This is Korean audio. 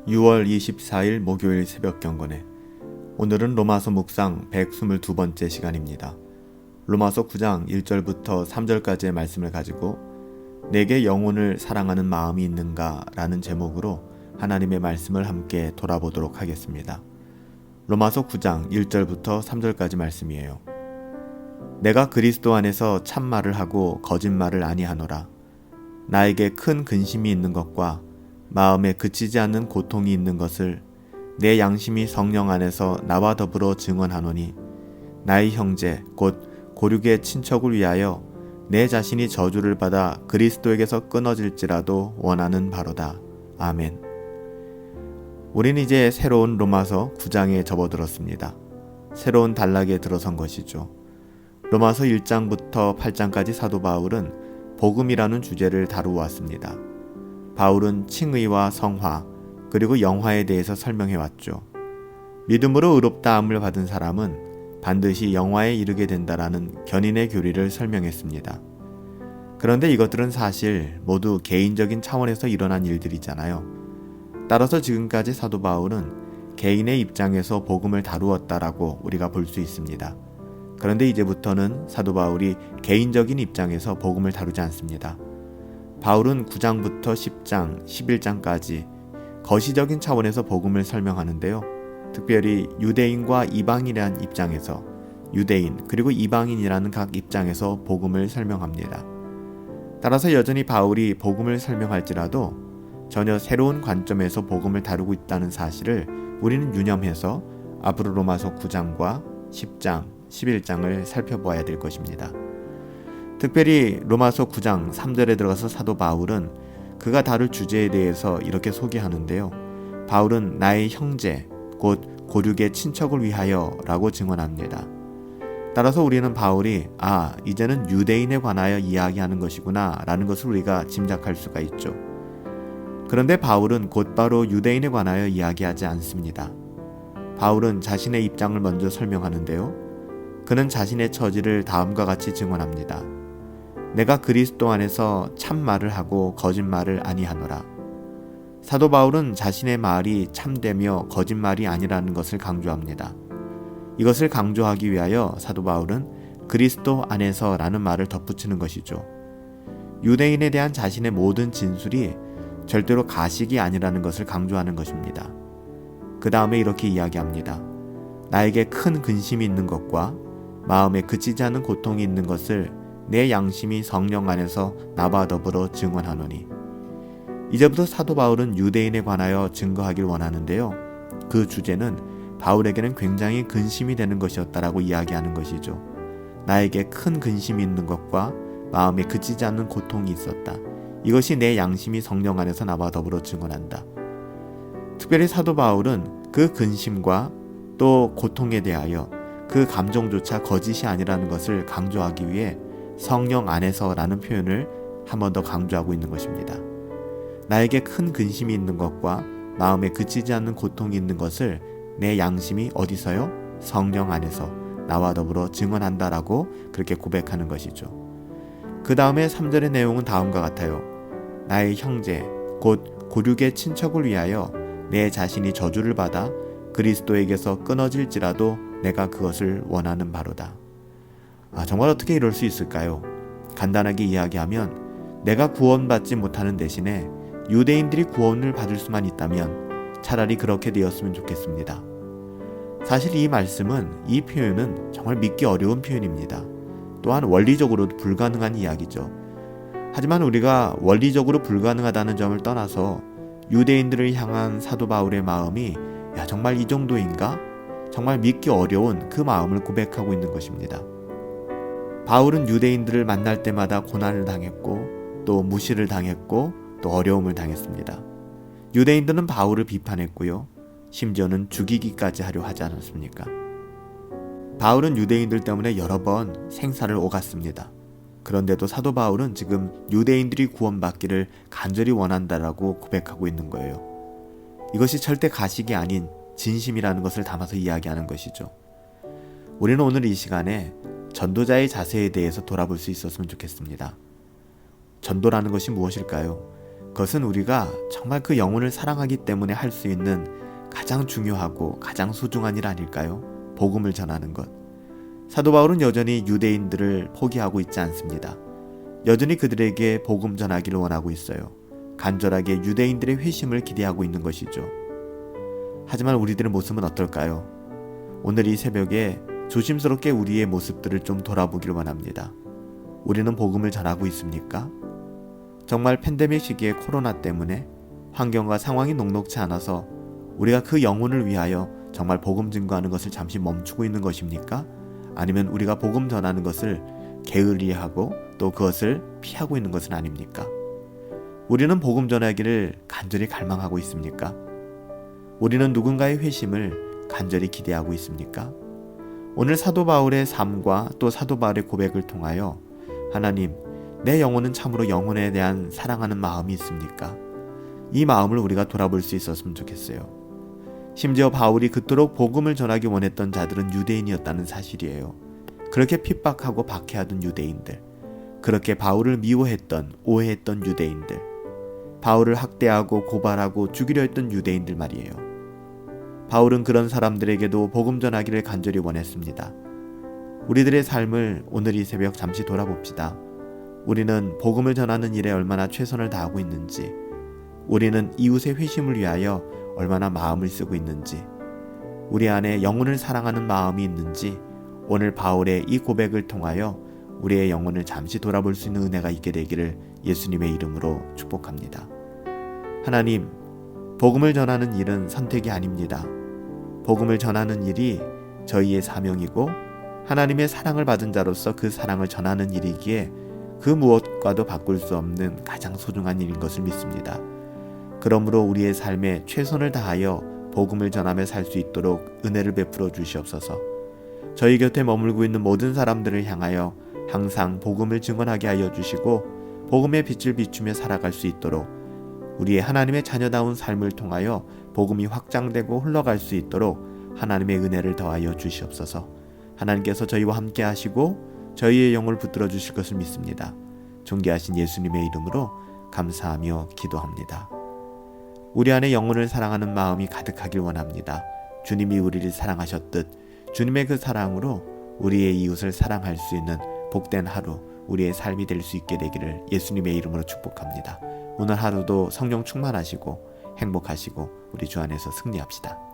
6월 24일 목요일 새벽 경건에 오늘은 로마서 묵상 122번째 시간입니다. 로마서 9장 1절부터 3절까지의 말씀을 가지고 내게 영혼을 사랑하는 마음이 있는가? 라는 제목으로 하나님의 말씀을 함께 돌아보도록 하겠습니다. 로마서 9장 1절부터 3절까지 말씀이에요. 내가 그리스도 안에서 참말을 하고 거짓말을 아니하노라. 나에게 큰 근심이 있는 것과 마음에 그치지 않는 고통이 있는 것을 내 양심이 성령 안에서 나와 더불어 증언하노니 나의 형제 곧 고륙의 친척을 위하여 내 자신이 저주를 받아 그리스도에게서 끊어질지라도 원하는 바로다. 아멘. 우리는 이제 새로운 로마서 9장에 접어들었습니다. 새로운 단락에 들어선 것이죠. 로마서 1장부터 8장까지 사도 바울은 복음이라는 주제를 다루어왔습니다. 바울은 칭의와 성화 그리고 영화에 대해서 설명해왔죠. 믿음으로 의롭다함을 받은 사람은 반드시 영화에 이르게 된다라는 견인의 교리를 설명했습니다. 그런데 이것들은 사실 모두 개인적인 차원에서 일어난 일들이잖아요. 따라서 지금까지 사도 바울은 개인의 입장에서 복음을 다루었다라고 우리가 볼 수 있습니다. 그런데 이제부터는 사도 바울이 개인적인 입장에서 복음을 다루지 않습니다. 바울은 9장부터 10장, 11장까지 거시적인 차원에서 복음을 설명하는데요. 특별히 유대인과 이방인이라는 입장에서 유대인 그리고 이방인이라는 각 입장에서 복음을 설명합니다. 따라서 여전히 바울이 복음을 설명할지라도 전혀 새로운 관점에서 복음을 다루고 있다는 사실을 우리는 유념해서 앞으로 로마서 9장과 10장, 11장을 살펴보아야 될 것입니다. 특별히 로마서 9장 3절에 들어가서 사도 바울은 그가 다룰 주제에 대해서 이렇게 소개하는데요. 바울은 나의 형제 곧 고륙의 친척을 위하여 라고 증언합니다. 따라서 우리는 바울이 이제는 유대인에 관하여 이야기하는 것이구나 라는 것을 우리가 짐작할 수가 있죠. 그런데 바울은 곧바로 유대인에 관하여 이야기하지 않습니다. 바울은 자신의 입장을 먼저 설명하는데요. 그는 자신의 처지를 다음과 같이 증언합니다. 내가 그리스도 안에서 참말을 하고 거짓말을 아니하노라. 사도 바울은 자신의 말이 참되며 거짓말이 아니라는 것을 강조합니다. 이것을 강조하기 위하여 사도 바울은 그리스도 안에서라는 말을 덧붙이는 것이죠. 유대인에 대한 자신의 모든 진술이 절대로 가식이 아니라는 것을 강조하는 것입니다. 그 다음에 이렇게 이야기합니다. 나에게 큰 근심이 있는 것과 마음에 그치지 않는 고통이 있는 것을 내 양심이 성령 안에서 나와 더불어 증언하노니. 이제부터 사도 바울은 유대인에 관하여 증거하길 원하는데요. 그 주제는 바울에게는 굉장히 근심이 되는 것이었다라고 이야기하는 것이죠. 나에게 큰 근심이 있는 것과 마음에 그치지 않는 고통이 있었다. 이것이 내 양심이 성령 안에서 나와 더불어 증언한다. 특별히 사도 바울은 그 근심과 또 고통에 대하여 그 감정조차 거짓이 아니라는 것을 강조하기 위해 성령 안에서라는 표현을 한 번 더 강조하고 있는 것입니다. 나에게 큰 근심이 있는 것과 마음에 그치지 않는 고통이 있는 것을 내 양심이 어디서요? 성령 안에서 나와 더불어 증언한다라고 그렇게 고백하는 것이죠. 그 다음에 3절의 내용은 다음과 같아요. 나의 형제 곧 고륙의 친척을 위하여 내 자신이 저주를 받아 그리스도에게서 끊어질지라도 내가 그것을 원하는 바로다. 정말 어떻게 이럴 수 있을까요? 간단하게 이야기하면 내가 구원받지 못하는 대신에 유대인들이 구원을 받을 수만 있다면 차라리 그렇게 되었으면 좋겠습니다. 사실 이 말씀은, 이 표현은 정말 믿기 어려운 표현입니다. 또한 원리적으로도 불가능한 이야기죠. 하지만 우리가 원리적으로 불가능하다는 점을 떠나서 유대인들을 향한 사도 바울의 마음이 정말 이 정도인가? 정말 믿기 어려운 그 마음을 고백하고 있는 것입니다. 바울은 유대인들을 만날 때마다 고난을 당했고 또 무시를 당했고 또 어려움을 당했습니다. 유대인들은 바울을 비판했고요. 심지어는 죽이기까지 하려 하지 않았습니까? 바울은 유대인들 때문에 여러 번 생사를 오갔습니다. 그런데도 사도 바울은 지금 유대인들이 구원받기를 간절히 원한다라고 고백하고 있는 거예요. 이것이 절대 가식이 아닌 진심이라는 것을 담아서 이야기하는 것이죠. 우리는 오늘 이 시간에 전도자의 자세에 대해서 돌아볼 수 있었으면 좋겠습니다. 전도라는 것이 무엇일까요? 그것은 우리가 정말 그 영혼을 사랑하기 때문에 할 수 있는 가장 중요하고 가장 소중한 일 아닐까요? 복음을 전하는 것. 사도 바울은 여전히 유대인들을 포기하고 있지 않습니다. 여전히 그들에게 복음 전하기를 원하고 있어요. 간절하게 유대인들의 회심을 기대하고 있는 것이죠. 하지만 우리들의 모습은 어떨까요? 오늘 이 새벽에 조심스럽게 우리의 모습들을 좀 돌아보기를 원합니다. 우리는 복음을 전하고 있습니까? 정말 팬데믹 시기에 코로나 때문에 환경과 상황이 녹록지 않아서 우리가 그 영혼을 위하여 정말 복음 증거하는 것을 잠시 멈추고 있는 것입니까? 아니면 우리가 복음 전하는 것을 게을리하고 또 그것을 피하고 있는 것은 아닙니까? 우리는 복음 전하기를 간절히 갈망하고 있습니까? 우리는 누군가의 회심을 간절히 기대하고 있습니까? 오늘 사도 바울의 삶과 또 사도 바울의 고백을 통하여 하나님, 내 영혼은 참으로 영혼에 대한 사랑하는 마음이 있습니까? 이 마음을 우리가 돌아볼 수 있었으면 좋겠어요. 심지어 바울이 그토록 복음을 전하기 원했던 자들은 유대인이었다는 사실이에요. 그렇게 핍박하고 박해하던 유대인들, 그렇게 바울을 미워했던, 오해했던 유대인들, 바울을 학대하고 고발하고 죽이려 했던 유대인들 말이에요. 바울은 그런 사람들에게도 복음 전하기를 간절히 원했습니다. 우리들의 삶을 오늘 이 새벽 잠시 돌아봅시다. 우리는 복음을 전하는 일에 얼마나 최선을 다하고 있는지, 우리는 이웃의 회심을 위하여 얼마나 마음을 쓰고 있는지, 우리 안에 영혼을 사랑하는 마음이 있는지 오늘 바울의 이 고백을 통하여 우리의 영혼을 잠시 돌아볼 수 있는 은혜가 있게 되기를 예수님의 이름으로 축복합니다. 하나님, 복음을 전하는 일은 선택이 아닙니다. 복음을 전하는 일이 저희의 사명이고 하나님의 사랑을 받은 자로서 그 사랑을 전하는 일이기에 그 무엇과도 바꿀 수 없는 가장 소중한 일인 것을 믿습니다. 그러므로 우리의 삶에 최선을 다하여 복음을 전하며 살 수 있도록 은혜를 베풀어 주시옵소서. 저희 곁에 머물고 있는 모든 사람들을 향하여 항상 복음을 증언하게 하여 주시고 복음의 빛을 비추며 살아갈 수 있도록 우리의 하나님의 자녀다운 삶을 통하여 복음이 확장되고 흘러갈 수 있도록 하나님의 은혜를 더하여 주시옵소서. 하나님께서 저희와 함께 하시고 저희의 영을 붙들어 주실 것을 믿습니다. 존귀하신 예수님의 이름으로 감사하며 기도합니다. 우리 안에 영혼을 사랑하는 마음이 가득하길 원합니다. 주님이 우리를 사랑하셨듯 주님의 그 사랑으로 우리의 이웃을 사랑할 수 있는 복된 하루, 우리의 삶이 될 수 있게 되기를 예수님의 이름으로 축복합니다. 오늘 하루도 성령 충만하시고 행복하시고 우리 주 안에서 승리합시다.